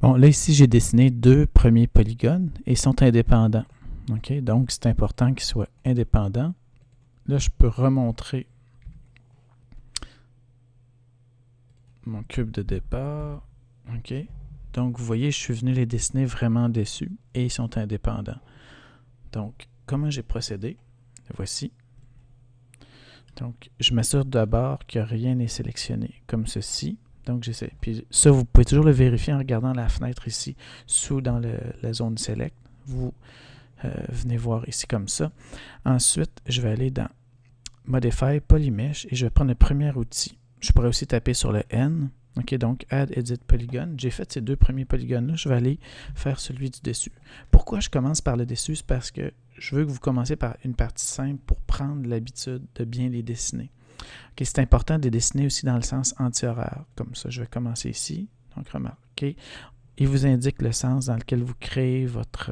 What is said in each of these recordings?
Bon, là, ici, j'ai dessiné deux premiers polygones et ils sont indépendants. OK? Donc, c'est important qu'ils soient indépendants. Là, je peux remontrer mon cube de départ. OK? Donc, vous voyez, je suis venu les dessiner vraiment dessus et ils sont indépendants. Donc, comment j'ai procédé? Voici. Donc, je m'assure d'abord que rien n'est sélectionné, comme ceci. Donc, j'essaie. Puis ça, vous pouvez toujours le vérifier en regardant la fenêtre ici, dans la zone Select. Vous venez voir ici comme ça. Ensuite, je vais aller dans Modify, Polymesh, et je vais prendre le premier outil. Je pourrais aussi taper sur le N. OK, donc Add, Edit, Polygone. J'ai fait ces deux premiers polygones-là. Je vais aller faire celui du dessus. Pourquoi je commence par le dessus? C'est parce que je veux que vous commenciez par une partie simple pour prendre l'habitude de bien les dessiner. Okay, c'est important de les dessiner aussi dans le sens anti-horaire. Comme ça, je vais commencer ici. Donc, remarquez, il vous indique le sens dans lequel vous créez votre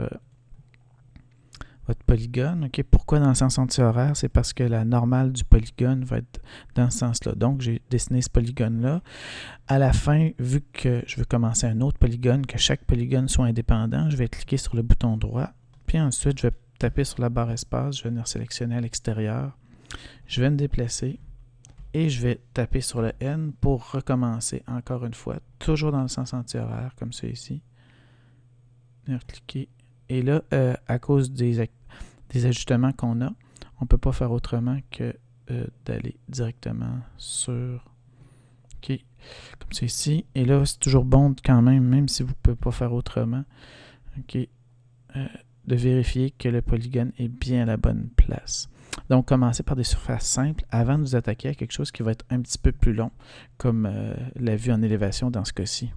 polygone. Okay? Pourquoi dans le sens anti-horaire? C'est parce que la normale du polygone va être dans ce sens-là. Donc, j'ai dessiné ce polygone-là. À la fin, vu que je veux commencer un autre polygone, que chaque polygone soit indépendant, je vais cliquer sur le bouton droit. Puis ensuite, je vais taper sur la barre espace. Je vais venir sélectionner à l'extérieur. Je vais me déplacer. Et je vais taper sur le N pour recommencer encore une fois, toujours dans le sens anti-horaire, comme ça ici. Venir cliquer. Et là, à cause des ajustements qu'on a, on ne peut pas faire autrement que d'aller directement sur... OK, comme ça ici. Et là, c'est toujours bon quand même si vous ne pouvez pas faire autrement, OK, de vérifier que le polygone est bien à la bonne place. Donc, commencez par des surfaces simples avant de vous attaquer à quelque chose qui va être un petit peu plus long, comme la vue en élévation dans ce cas-ci.